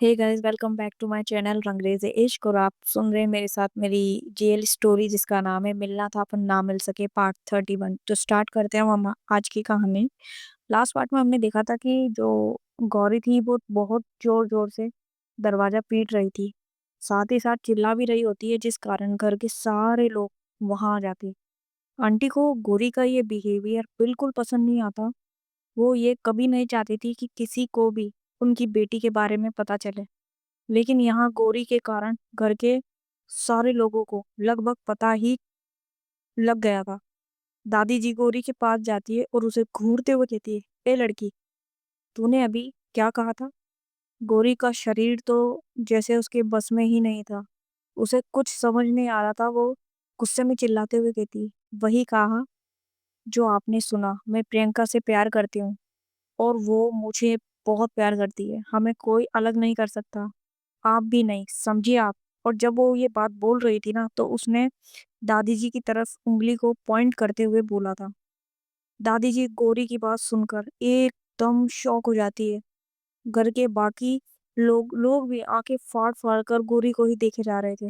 Hey guys, welcome back to my channel Rangrez Ishq. और आप सुन रहे हैं मेरे साथ मेरी जेल स्टोरी जिसका नाम है मिलना था अपन ना मिल सके पार्ट 31। तो स्टार्ट करते हैं हम आज की कहानी। लास्ट पार्ट में हमने देखा था कि जो गौरी थी वो बहुत जोर जोर से दरवाजा पीट रही थी, साथ ही साथ चिल्ला भी रही होती है, जिस कारण घर के सारे लोग वहां आ जाते हैं। आंटी को गौरी का ये बिहेवियर बिल्कुल पसंद नहीं आता। वो ये कभी नहीं चाहती थी कि किसी को भी उनकी बेटी के बारे में पता चले, लेकिन यहाँ गौरी के कारण घर के सारे लोगों को लगभग पता ही लग गया था। दादी जी गौरी के पास जाती है और उसे घूरते हुए कहती है, ए लड़की, तूने अभी क्या कहा था? गौरी का शरीर तो जैसे उसके बस में ही नहीं था। उसे कुछ समझ नहीं आ रहा था। वो गुस्से में चिल्लाते हुए कहती है, वही कहा जो आपने सुना। मैं प्रियंका से प्यार करती हूँ और वो मुझे बहुत प्यार करती है। हमें कोई अलग नहीं कर सकता, आप भी नहीं, समझिए आप। और जब वो ये बात बोल रही थी ना, तो उसने दादी जी की तरफ उंगली को पॉइंट करते हुए बोला था। दादी जी गौरी की बात सुनकर एकदम शॉक हो जाती है। घर के बाकी लोग भी आंखें फाड़ फाड़ कर गौरी को ही देखे जा रहे थे।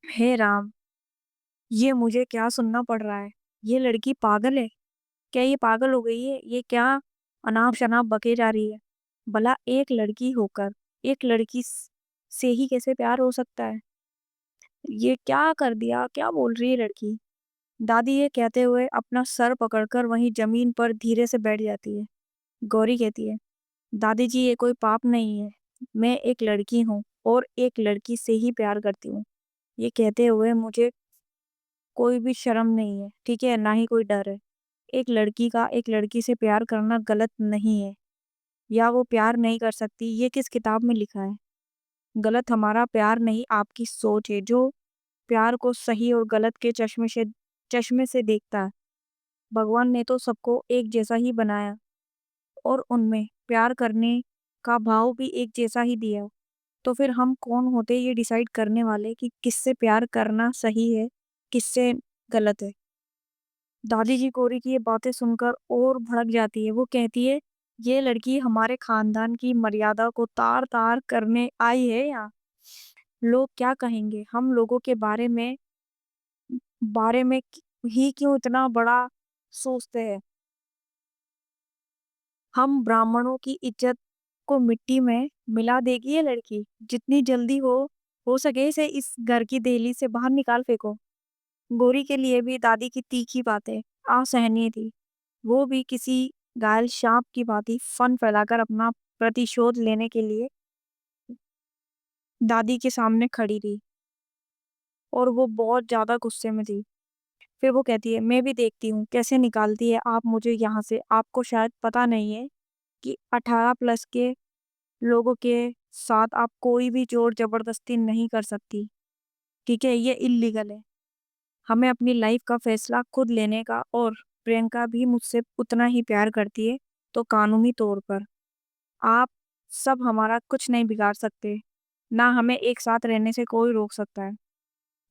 हे राम, ये मुझे क्या सुनना पड़ रहा है? ये लड़की पागल है? क्या ये पागल हो गई है? ये क्या अनाप शनाप बके जा रही है? भला एक लड़की होकर एक लड़की से ही कैसे प्यार हो सकता है? ये क्या कर दिया? क्या बोल रही है लड़की? दादी ये कहते हुए अपना सर पकड़कर वहीं जमीन पर धीरे से बैठ जाती है। गौरी कहती है, दादी जी ये कोई पाप नहीं है। मैं एक लड़की हूँ और एक लड़की से ही प्यार करती हूँ। ये कहते हुए मुझे कोई भी शर्म नहीं है, ठीक है? ना ही कोई डर है। एक लड़की का एक लड़की से प्यार करना गलत नहीं है, या वो प्यार नहीं कर सकती, ये किस किताब में लिखा है? गलत हमारा प्यार नहीं, आपकी सोच है जो प्यार को सही और गलत के चश्मे से देखता है। भगवान ने तो सबको एक जैसा ही बनाया और उनमें प्यार करने का भाव भी एक जैसा ही दिया। तो फिर हम कौन होते ये डिसाइड करने वाले कि किससे प्यार करना सही है, किससे गलत है? दादी जी गौरी की ये बातें सुनकर और भड़क जाती है। वो कहती है, ये लड़की हमारे खानदान की मर्यादा को तार तार करने आई है यहाँ। लोग क्या कहेंगे हम लोगों के बारे में ही क्यों इतना बड़ा सोचते हैं? हम ब्राह्मणों की इज्जत को मिट्टी में मिला देगी ये लड़की। जितनी जल्दी हो सके इसे इस घर की देहली से बाहर निकाल फेंको। गौरी के लिए भी दादी की तीखी बातें असहनीय थी। वो भी किसी घायल सांप की भांति फन फैलाकर अपना प्रतिशोध लेने के लिए दादी के सामने खड़ी रही, और वो बहुत ज्यादा गुस्से में थी। फिर वो कहती है, मैं भी देखती हूँ कैसे निकालती है आप मुझे यहाँ से। आपको शायद पता नहीं है कि 18+ के लोगों के साथ आप कोई भी जोर जबरदस्ती नहीं कर सकती, ठीक है? ये इल्लीगल है। हमें अपनी लाइफ का फैसला खुद लेने का, और प्रियंका भी मुझसे उतना ही प्यार करती है, तो कानूनी तौर पर आप सब हमारा कुछ नहीं बिगाड़ सकते, ना हमें एक साथ रहने से कोई रोक सकता है।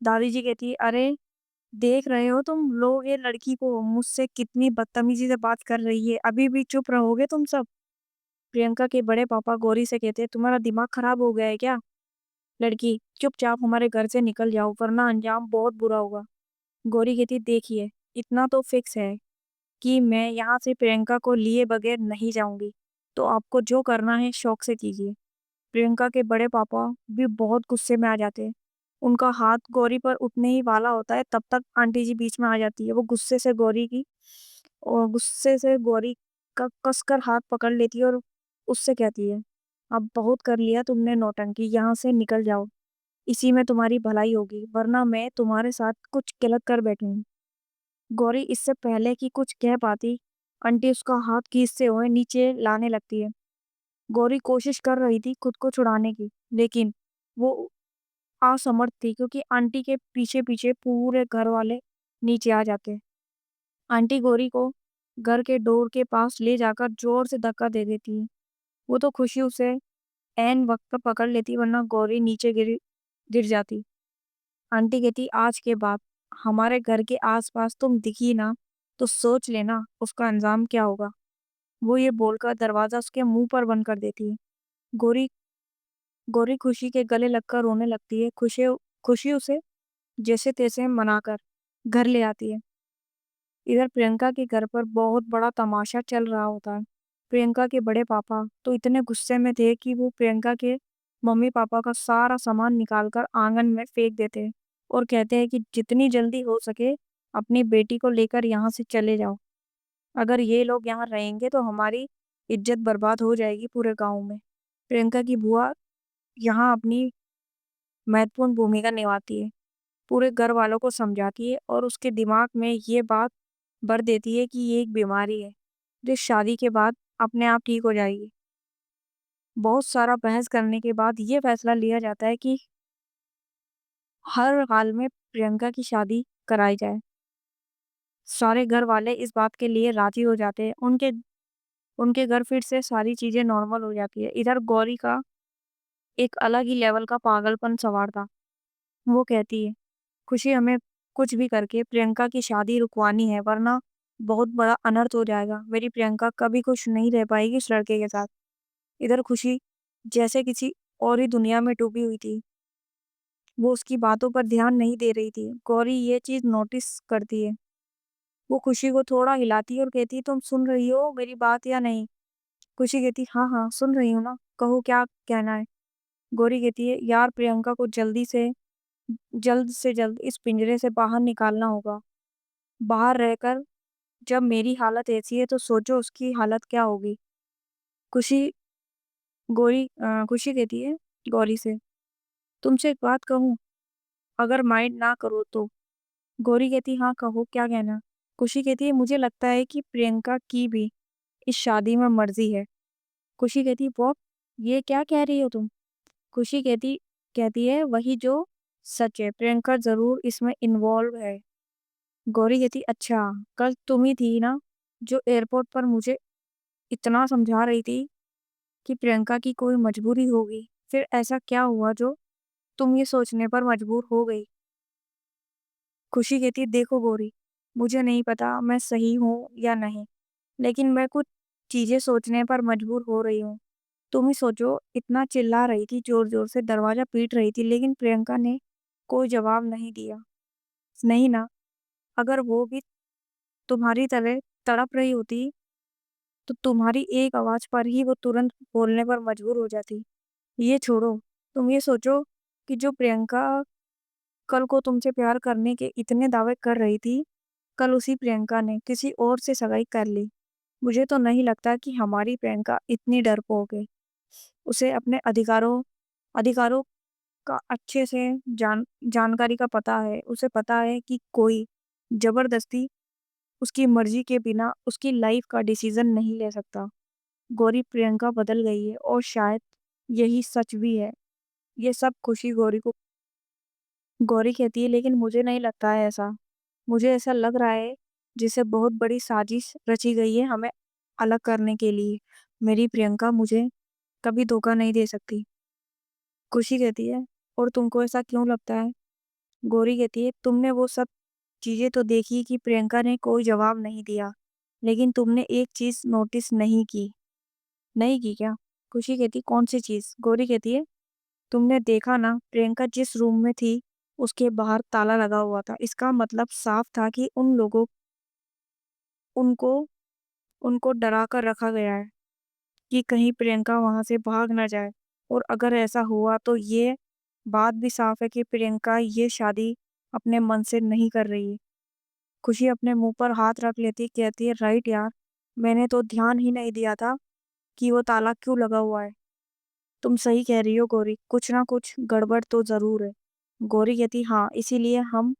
दादी जी कहती है, अरे देख रहे हो तुम लोग ये लड़की को मुझसे कितनी बदतमीजी से बात कर रही है, अभी भी चुप रहोगे तुम सब? प्रियंका के बड़े पापा गौरी से कहते हैं, तुम्हारा दिमाग खराब हो गया है क्या? लड़की, चुपचाप हमारे घर से निकल जाओ वरना अंजाम बहुत बुरा होगा। गौरी कहती, देखिए, इतना तो फिक्स है कि मैं यहाँ से प्रियंका को लिए बगैर नहीं जाऊंगी, तो आपको जो करना है शौक से कीजिए। प्रियंका के बड़े पापा भी बहुत गुस्से में आ जाते हैं। उनका हाथ गौरी पर उठने ही वाला होता है, तब तक आंटी जी बीच में आ जाती है। वो गुस्से से गौरी का कसकर हाथ पकड़ लेती है और उससे कहती है, अब बहुत कर लिया तुमने नौटंकी, यहाँ से निकल जाओ। इसी में तुम्हारी भलाई होगी, वरना मैं तुम्हारे साथ कुछ गलत कर बैठूंगी। गौरी इससे पहले कि कुछ कह पाती, आंटी उसका हाथ खींचते हुए नीचे लाने लगती है। गौरी कोशिश कर रही थी खुद को छुड़ाने की, लेकिन वो असमर्थ थी, क्योंकि आंटी के पीछे पीछे पूरे घर वाले नीचे आ जाते। आंटी गौरी को घर के डोर के पास ले जाकर जोर से धक्का दे देती है। वो तो खुशी उसे ऐन वक्त पर पकड़ लेती, वरना गौरी नीचे गिर गिर जाती। आंटी कहती, आज के बाद हमारे घर के आसपास तुम दिखी ना, तो सोच लेना उसका अंजाम क्या होगा। वो ये बोलकर दरवाजा उसके मुंह पर बंद कर देती है। गौरी गौरी खुशी के गले लगकर रोने लगती है। खुशी उसे जैसे तैसे मनाकर घर ले आती है। इधर प्रियंका के घर पर बहुत बड़ा तमाशा चल रहा होता है। प्रियंका के बड़े पापा तो इतने गुस्से में थे कि वो प्रियंका के मम्मी पापा का सारा सामान निकालकर आंगन में फेंक देते हैं और कहते हैं कि जितनी जल्दी हो सके अपनी बेटी को लेकर यहाँ से चले जाओ। अगर ये लोग यहाँ रहेंगे तो हमारी इज्जत बर्बाद हो जाएगी पूरे गांव में। प्रियंका की बुआ यहाँ अपनी महत्वपूर्ण भूमिका निभाती है। पूरे घर वालों को समझाती है और उसके दिमाग में ये बात भर देती है कि ये एक बीमारी है जो शादी के बाद अपने आप ठीक हो जाएगी। बहुत सारा बहस करने के बाद ये फैसला लिया जाता है कि हर हाल में प्रियंका की शादी कराई जाए। सारे घर वाले इस बात के लिए राजी हो जाते हैं। उनके उनके घर फिर से सारी चीजें नॉर्मल हो जाती है। इधर गौरी का एक अलग ही लेवल का पागलपन सवार था। वो कहती है, खुशी हमें कुछ भी करके प्रियंका की शादी रुकवानी है वरना बहुत बड़ा अनर्थ हो जाएगा। मेरी प्रियंका कभी खुश नहीं रह पाएगी इस लड़के के साथ। इधर खुशी जैसे किसी और ही दुनिया में डूबी हुई थी। वो उसकी बातों पर ध्यान नहीं दे रही थी। गौरी ये चीज नोटिस करती है। वो खुशी को थोड़ा हिलाती है और कहती है, तुम सुन रही हो मेरी बात या नहीं? खुशी कहती, हाँ हाँ सुन रही हूँ ना, कहो क्या कहना है। गौरी कहती है, यार प्रियंका को जल्द से जल्द इस पिंजरे से बाहर निकालना होगा। बाहर रहकर जब मेरी हालत ऐसी है तो सोचो उसकी हालत क्या होगी। खुशी खुशी कहती है गौरी से, तुमसे एक बात कहूँ, अगर माइंड ना करो तो? गौरी कहती, हाँ कहो क्या कहना। खुशी कहती है, मुझे लगता है कि प्रियंका की भी इस शादी में मर्जी है। खुशी कहती, वो ये क्या कह रही हो तुम? खुशी कहती है वही जो सच है, प्रियंका जरूर इसमें इन्वॉल्व है। गौरी कहती, अच्छा, कल तुम ही थी ना जो एयरपोर्ट पर मुझे इतना समझा रही थी कि प्रियंका की कोई मजबूरी होगी। फिर ऐसा क्या हुआ जो तुम ये सोचने पर मजबूर हो गई? खुशी कहती, देखो गौरी, मुझे नहीं पता मैं सही हूँ या नहीं, लेकिन मैं कुछ चीजें सोचने पर मजबूर हो रही हूँ। तुम ही सोचो, इतना चिल्ला रही थी, जोर जोर से दरवाजा पीट रही थी, लेकिन प्रियंका ने कोई जवाब नहीं दिया। नहीं ना, अगर वो भी तुम्हारी तरह तड़प रही होती तो तुम्हारी एक आवाज पर ही वो तुरंत बोलने पर मजबूर हो जाती। ये छोड़ो, तुम ये सोचो कि जो प्रियंका कल को तुमसे प्यार करने के इतने दावे कर रही थी, कल उसी प्रियंका ने किसी और से सगाई कर ली। मुझे तो नहीं लगता कि हमारी प्रियंका इतनी डरपोक है। उसे अपने अधिकारों का अच्छे से जानकारी का पता है। उसे पता है कि कोई जबरदस्ती उसकी मर्जी के बिना उसकी लाइफ का डिसीजन नहीं ले सकता। गौरी प्रियंका बदल गई है और शायद यही सच भी है। ये सब खुशी गौरी कहती है, लेकिन मुझे नहीं लगता है ऐसा। मुझे ऐसा लग रहा है जिसे बहुत बड़ी साजिश रची गई है हमें अलग करने के लिए। मेरी प्रियंका मुझे कभी धोखा नहीं दे सकती। खुशी कहती है, और तुमको ऐसा क्यों लगता है? गौरी कहती है, तुमने वो सब चीजें तो देखी कि प्रियंका ने कोई जवाब नहीं दिया, लेकिन तुमने एक चीज नोटिस नहीं की क्या? खुशी कहती, कौन सी चीज? गौरी कहती है, तुमने देखा ना, प्रियंका जिस रूम में थी उसके बाहर ताला लगा हुआ था। इसका मतलब साफ था कि उनको उनको डरा कर रखा गया है कि कहीं प्रियंका वहां से भाग ना जाए। और अगर ऐसा हुआ तो ये बात भी साफ है कि प्रियंका ये शादी अपने मन से नहीं कर रही है। खुशी अपने मुंह पर हाथ रख लेती, कहती है, राइट यार, मैंने तो ध्यान ही नहीं दिया था कि वो ताला क्यों लगा हुआ है। तुम सही कह रही हो गौरी, कुछ ना कुछ गड़बड़ तो जरूर है। गौरी कहती, हाँ इसीलिए हम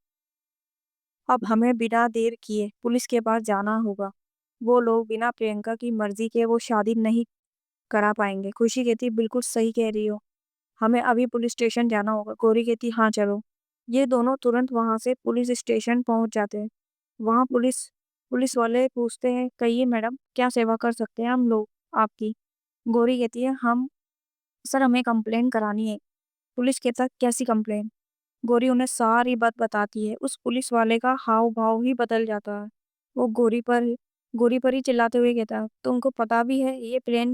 अब हमें बिना देर किए पुलिस के पास जाना होगा। वो लोग बिना प्रियंका की मर्जी के वो शादी नहीं करा पाएंगे। खुशी कहती, बिल्कुल सही कह रही हो, हमें अभी पुलिस स्टेशन जाना होगा। गौरी कहती, हाँ चलो। ये दोनों तुरंत वहां से पुलिस स्टेशन पहुंच जाते हैं। वहां पुलिस वाले पूछते हैं, कहिए मैडम, क्या सेवा कर सकते हैं हम लोग आपकी? गौरी कहती है, हम सर हमें कंप्लेन करानी है। पुलिस कहता है, कैसी कंप्लेन? गौरी उन्हें सारी बात बताती है। उस पुलिस वाले का हाव भाव ही बदल जाता है। वो गौरी पर ही चिल्लाते हुए कहता है, तुमको पता भी है ये प्लेन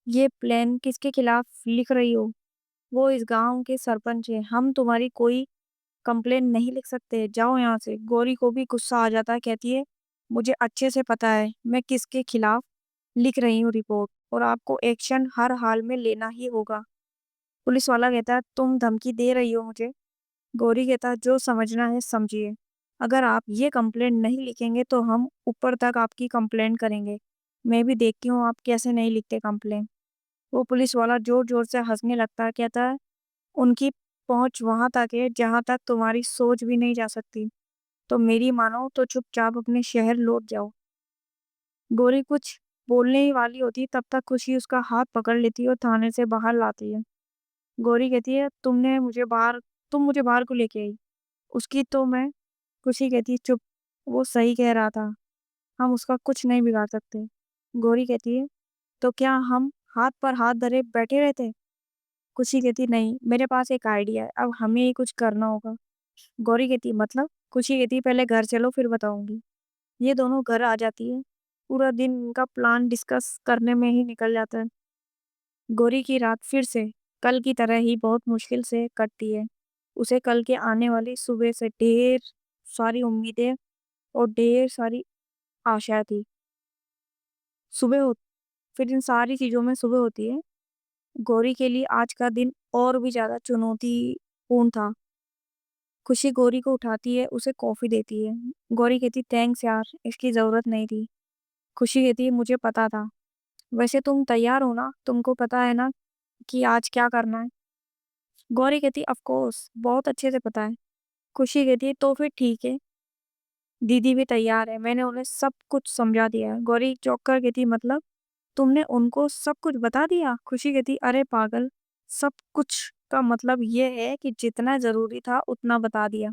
ये प्लान किसके खिलाफ लिख रही हो? वो इस गाँव के सरपंच हैं, हम तुम्हारी कोई कंप्लेन नहीं लिख सकते, जाओ यहाँ से। गौरी को भी गुस्सा आ जाता है, कहती है, मुझे अच्छे से पता है मैं किसके खिलाफ लिख रही हूँ रिपोर्ट और आपको एक्शन हर हाल में लेना ही होगा। पुलिस वाला कहता है, तुम धमकी दे रही हो मुझे? गौरी कहता है, जो समझना है समझिए। अगर आप ये कंप्लेंट नहीं लिखेंगे तो हम ऊपर तक आपकी कंप्लेंट करेंगे। मैं भी देखती हूँ आप कैसे नहीं लिखते कंप्लेंट। वो पुलिस वाला जोर-जोर से हँसने लगता है, कहता है, उनकी पहुँच वहाँ तक है जहाँ तक तुम्हारी सोच भी नहीं जा सकती। तो मेरी मानो तो चुपचाप अपने शहर लौट जाओ। गौरी कुछ बोलने ही वाली होती है, तब तक खुशी उसका हाथ पकड़ लेती है और थाने से बाहर लाती है। गौरी कहती है, तुम मुझे बाहर क्यों लेके आई? उसकी तो मैं खुशी कहती है, चुप, वो सही कह रहा था, हम उसका कुछ नहीं बिगाड़ सकते। गौरी कहती है, तो क्या हम हाथ पर हाथ धरे बैठे रहते? खुशी कहती, नहीं, मेरे पास एक आइडिया है, अब हमें ही कुछ करना होगा। गौरी कहती, मतलब? खुशी कहती, पहले घर चलो फिर बताऊंगी। ये दोनों घर आ जाती है। पूरा दिन उनका प्लान डिस्कस करने में ही निकल जाता है। गौरी की रात फिर से कल की तरह ही बहुत मुश्किल से कटती है। उसे कल के आने वाली सुबह से ढेर सारी उम्मीदें और ढेर सारी आशाएं थी। सुबह हो फिर इन सारी चीज़ों में सुबह होती है। गौरी के लिए आज का दिन और भी ज़्यादा चुनौतीपूर्ण था। खुशी गौरी को उठाती है, उसे कॉफ़ी देती है। गौरी कहती, थैंक्स यार, इसकी ज़रूरत नहीं थी। खुशी कहती है, मुझे पता था। वैसे तुम तैयार हो ना? तुमको पता है ना कि आज क्या करना है? गौरी कहती, ऑफ कोर्स, बहुत अच्छे से पता है। खुशी कहती है, तो फिर ठीक है, दीदी भी तैयार है, मैंने उन्हें सब कुछ समझा दिया है। गौरी चौंक कर कहती, मतलब? तुमने उनको सब कुछ बता दिया? खुशी कहती, अरे पागल, सब कुछ का मतलब ये है कि जितना ज़रूरी था उतना बता दिया।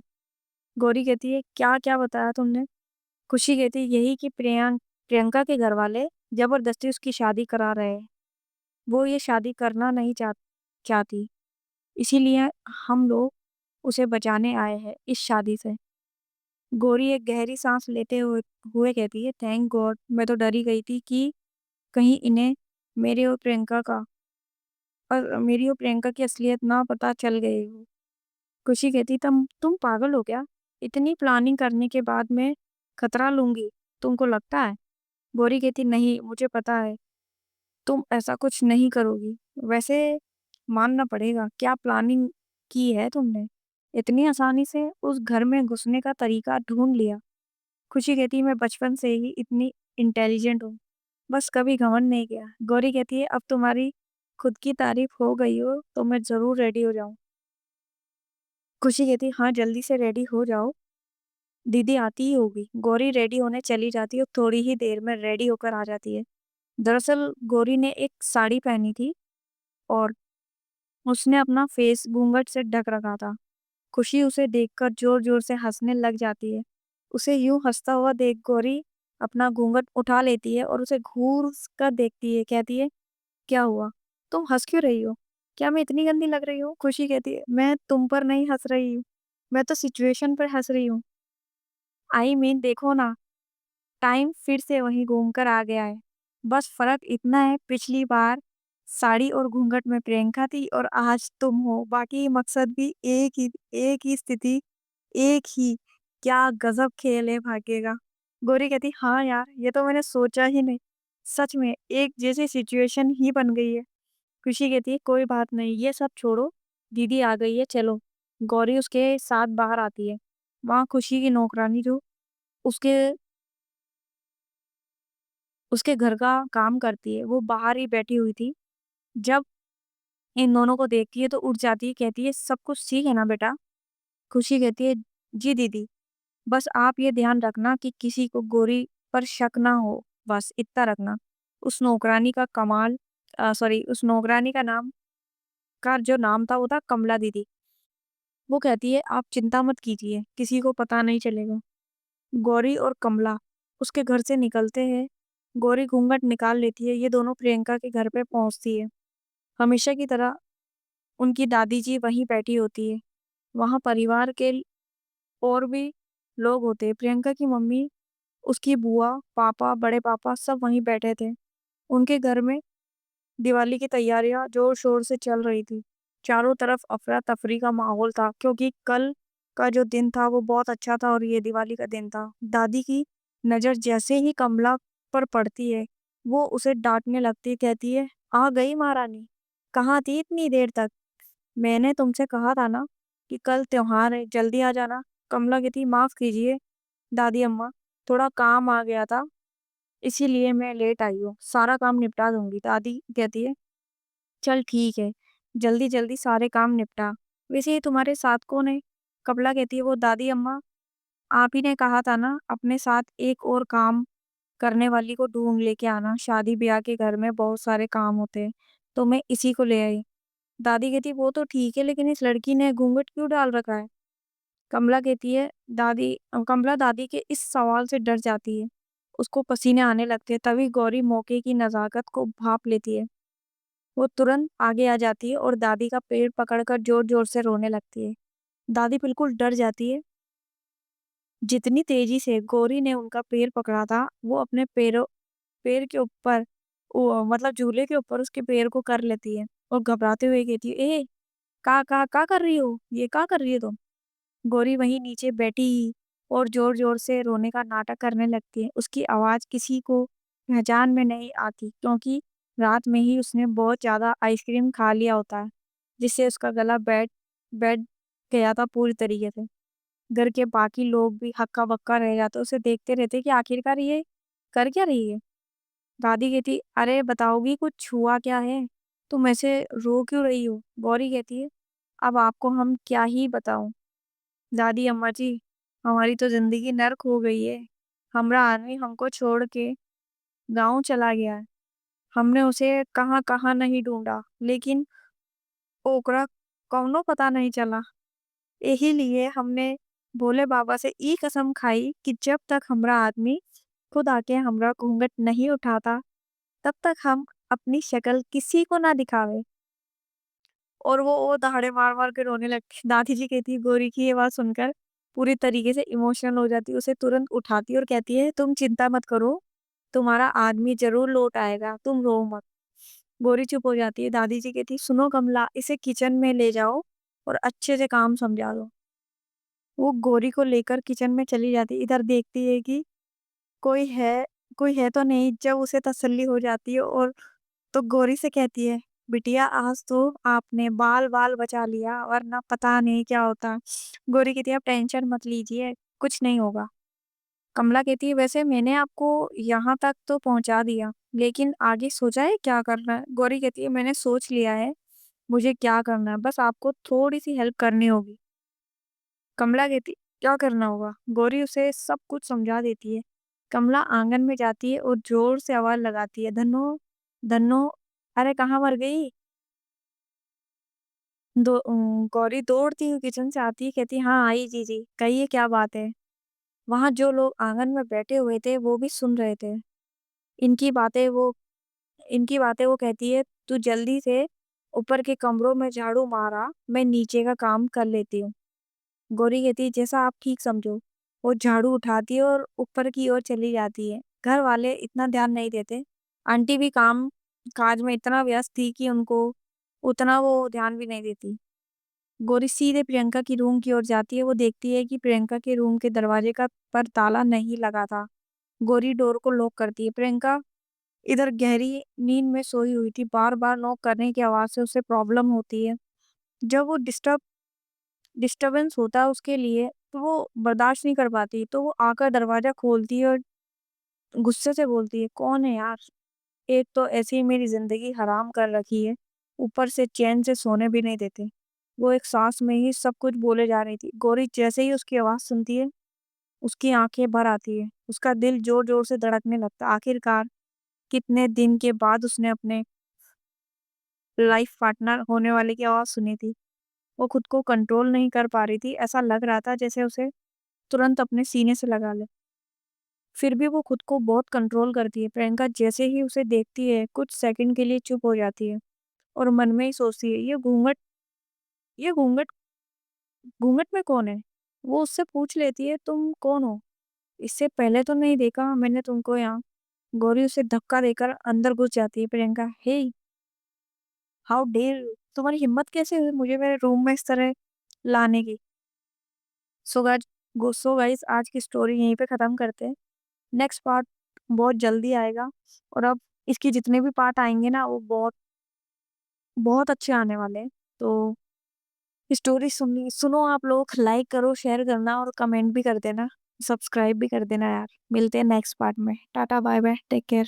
गौरी कहती है, क्या-क्या बताया तुमने? खुशी कहती है, यही कि प्रियंका के घरवाले ज़बरदस्ती उसकी शादी करा रहे हैं। वो ये शादी करना नहीं चाहती, इसीलिए हम लोग उसे बचाने आए हैं इस शादी से। गौरी एक गहरी सांस लेते हुए हुए कहती है, थैंक गॉड, मैं तो डर ही गई थी कि कहीं इन्हें मेरे और प्रियंका का मेरी और प्रियंका की असलियत ना पता चल गई हो। खुशी कहती, तुम पागल हो क्या? इतनी प्लानिंग करने के बाद मैं खतरा लूंगी, तुमको लगता है? गौरी कहती, नहीं, मुझे पता है तुम ऐसा कुछ नहीं करोगी। वैसे मानना पड़ेगा, क्या प्लानिंग की है तुमने? इतनी आसानी से उस घर में घुसने का तरीका ढूंढ लिया। खुशी कहती है, मैं बचपन से ही इतनी इंटेलिजेंट हूँ, बस कभी घमंड नहीं किया। गौरी कहती है, अब तुम्हारी खुद की तारीफ हो गई हो तो मैं जरूर रेडी हो जाऊँ। खुशी कहती है, हाँ, जल्दी से रेडी हो जाओ, दीदी आती ही होगी। गौरी रेडी होने चली जाती है और थोड़ी ही देर में रेडी होकर आ जाती है। दरअसल गौरी ने एक साड़ी पहनी थी और उसने अपना फेस घूंघट से ढक रखा था। खुशी उसे देखकर जोर-जोर से हँसने लग जाती है। उसे यूँ हँसता हुआ देख गौरी अपना घूंघट उठा लेती है और उसे घूर कर देखती है, कहती है, क्या हुआ? तुम हँस क्यों रही हो? क्या मैं इतनी गंदी लग रही हूँ? खुशी कहती है, मैं तुम पर नहीं हँस रही हूँ, मैं तो सिचुएशन पर हँस रही हूँ। आई मीन देखो ना, टाइम फिर से वहीं घूम कर आ गया है। बस फ़र्क इतना है, पिछली बार साड़ी और घूंघट में प्रियंका थी और आज तुम हो। बाकी मकसद भी एक ही स्थिति, एक ही। क्या गज़ब खेल है भाग्य का। गौरी कहती, हाँ यार, ये तो मैंने सोचा ही नहीं। सच में एक जैसी सिचुएशन ही बन गई है। खुशी कहती है, कोई बात नहीं, ये सब छोड़ो, दीदी आ गई है, चलो। गौरी उसके साथ बाहर आती है। वहाँ खुशी की नौकरानी जो उसके उसके घर का काम करती है, वो बाहर ही बैठी हुई थी। जब इन दोनों को देखती है तो उठ जाती है, कहती है, सब कुछ ठीक है ना बेटा? खुशी कहती है, जी दीदी, बस आप ये ध्यान रखना कि किसी को गौरी पर शक ना हो, बस इतना रखना। उस नौकरानी का उस नौकरानी का जो नाम था वो था कमला दीदी। वो कहती है, आप चिंता मत कीजिए, किसी को पता नहीं चलेगा। गौरी और कमला उसके घर से निकलते हैं। गौरी घूंघट निकाल लेती है, ये दोनों प्रियंका के घर पे पहुंचती है। हमेशा की तरह उनकी दादी जी वहीं बैठी होती है। वहाँ परिवार के और भी लोग होते हैं। प्रियंका की मम्मी, उसकी बुआ, पापा, बड़े पापा सब वहीं बैठे थे। उनके घर में दिवाली की तैयारियां जोर शोर से चल रही थी। चारों तरफ अफरा तफरी का माहौल था क्योंकि कल का जो दिन था वो बहुत अच्छा था और ये दिवाली का दिन था। दादी की नजर जैसे ही कमला पर पड़ती है वो उसे डांटने लगती, कहती है, आ गई महारानी, कहाँ थी इतनी देर तक? मैंने तुमसे कहा था ना कि कल त्योहार है, जल्दी आ जाना। कमला कहती, माफ कीजिए दादी अम्मा, थोड़ा काम आ गया था, इसीलिए मैं लेट आई हूँ। सारा काम निपटा दूंगी। दादी कहती है, चल ठीक है, जल्दी जल्दी सारे काम निपटा। वैसे ये तुम्हारे साथ कौन है? कमला कहती है, वो दादी अम्मा, आप ही ने कहा था ना अपने साथ एक और काम करने वाली को ढूंढ लेके आना, शादी ब्याह के घर में बहुत सारे काम होते हैं, तो मैं इसी को ले आई। दादी कहती, वो तो ठीक है, लेकिन इस लड़की ने घूंघट क्यों डाल रखा है? कमला कहती है, कमला दादी के इस सवाल से डर जाती है। उसको पसीने आने लगते हैं। तभी गौरी मौके की नजाकत को भांप लेती है। वो तुरंत आगे आ जाती है और दादी का पेड़ पकड़कर जोर जोर से रोने लगती है। दादी बिल्कुल डर जाती है। जितनी तेजी से गौरी ने उनका पैर पकड़ा था, वो अपने पैर के ऊपर, मतलब झूले के ऊपर उसके पैर को कर लेती है और घबराते हुए कहती है, ए, का कर रही हो? ये का कर रही हो तुम? गौरी वहीं नीचे बैठी और जोर जोर से रोने का नाटक करने लगती है। उसकी आवाज किसी को पहचान में नहीं आती क्योंकि रात में ही उसने बहुत ज्यादा आइसक्रीम खा लिया होता है, जिससे उसका गला बैठ बैठ गया था पूरी तरीके से। घर के बाकी लोग भी हक्का बक्का रह जाते, उसे देखते रहते कि आखिरकार ये कर क्या रही है। दादी कहती, अरे बताओगी कुछ हुआ क्या है? तुम ऐसे रो क्यों रही हो? गौरी कहती है, अब आपको हम क्या ही बताऊं दादी अम्मा जी, हमारी तो जिंदगी नर्क हो गई है। हमारा आदमी हमको छोड़ के गांव चला गया है। हमने उसे कहाँ कहाँ नहीं ढूंढा, लेकिन ओकरा कौनो पता नहीं चला। यही लिए हमने भोले बाबा से ई कसम खाई कि जब तक हमरा आदमी खुद आके हमरा घूंघट नहीं उठाता, तब तक हम अपनी शक्ल किसी को ना दिखावे। और वो दहाड़े मार मार के रोने लगती। दादी जी कहती, गोरी की ये बात सुनकर पूरी तरीके से इमोशनल हो जाती, उसे तुरंत उठाती और कहती है, तुम चिंता मत करो, तुम्हारा आदमी जरूर लौट आएगा, तुम रो मत। गोरी चुप हो जाती है। दादी जी कहती, सुनो कमला, इसे किचन में ले जाओ और अच्छे से काम समझा दो। वो गोरी को लेकर किचन में चली जाती, इधर देखती है कि कोई है कोई है तो नहीं। जब उसे तसल्ली हो जाती है और तो गौरी से कहती है, बिटिया आज तो आपने बाल बाल बचा लिया, वरना पता नहीं क्या होता। गौरी कहती है, आप टेंशन मत लीजिए, कुछ नहीं होगा। कमला कहती है, वैसे मैंने आपको यहाँ तक तो पहुंचा दिया, लेकिन आगे सोचा है क्या करना है? गौरी कहती है, मैंने सोच लिया है मुझे क्या करना है, बस आपको थोड़ी सी हेल्प करनी होगी। कमला कहती, क्या करना होगा? गौरी उसे सब कुछ समझा देती है। कमला आंगन में जाती है और जोर से आवाज लगाती है, धन्नो, धन्नो, अरे कहाँ मर गई? गौरी दौड़ती हुई किचन से आती है, कहती, हाँ आई जीजी, कहिए क्या बात है? वहां जो लोग आंगन में बैठे हुए थे वो भी सुन रहे थे। इनकी बातें वो इनकी बातें वो कहती है, तू जल्दी से ऊपर के कमरों में झाड़ू मारा, मैं नीचे का काम कर लेती हूँ। गौरी कहती है, जैसा आप ठीक समझो। वो झाड़ू उठाती है और ऊपर की ओर चली जाती है। घर वाले इतना ध्यान नहीं देते। आंटी भी काम काज में इतना व्यस्त थी कि उनको उतना वो ध्यान भी नहीं देती। गौरी सीधे प्रियंका की रूम की ओर जाती है। वो देखती है कि प्रियंका के रूम के दरवाजे का पर ताला नहीं लगा था। गौरी डोर को लॉक करती है। प्रियंका इधर गहरी नींद में सोई हुई थी। बार बार नॉक करने की आवाज से उसे प्रॉब्लम होती है। जब वो डिस्टरबेंस होता है उसके लिए, तो वो बर्दाश्त नहीं कर पाती, तो वो आकर दरवाजा खोलती है और गुस्से से बोलती है, कौन है यार? एक तो ऐसी ही मेरी जिंदगी हराम कर रखी है, ऊपर से चैन से सोने भी नहीं देते। वो एक सांस में ही सब कुछ बोले जा रही थी। गौरी जैसे ही उसकी आवाज सुनती है, उसकी आंखें भर आती है। उसका दिल जोर जोर से धड़कने लगता है। आखिरकार कितने दिन के बाद उसने अपने लाइफ पार्टनर होने वाले की आवाज सुनी थी। वो खुद को कंट्रोल नहीं कर पा रही थी। ऐसा लग रहा था जैसे उसे तुरंत अपने सीने से लगा ले। फिर भी वो खुद को बहुत कंट्रोल करती है। प्रियंका जैसे ही उसे देखती है, कुछ सेकंड के लिए चुप हो जाती है और मन में ही सोचती है, ये घूंघट घूंघट में कौन है? वो उससे पूछ लेती है, तुम कौन हो? इससे पहले तो नहीं देखा मैंने तुमको यहाँ। गौरी उसे धक्का देकर अंदर घुस जाती है। प्रियंका, हे, हाउ डेयर तुम्हारी हिम्मत कैसे हुई मुझे मेरे रूम में इस तरह लाने की। सो गाइस आज की स्टोरी यहीं पे खत्म करते हैं। नेक्स्ट पार्ट बहुत जल्दी आएगा और अब इसके जितने भी पार्ट आएँगे ना वो बहुत, बहुत अच्छे आने वाले हैं। तो स्टोरी सुनो आप लोग, लाइक करो, शेयर करना और कमेंट भी कर देना, सब्सक्राइब भी कर देना यार। मिलते हैं नेक्स्ट पार्ट में। Tata bye bye, take care.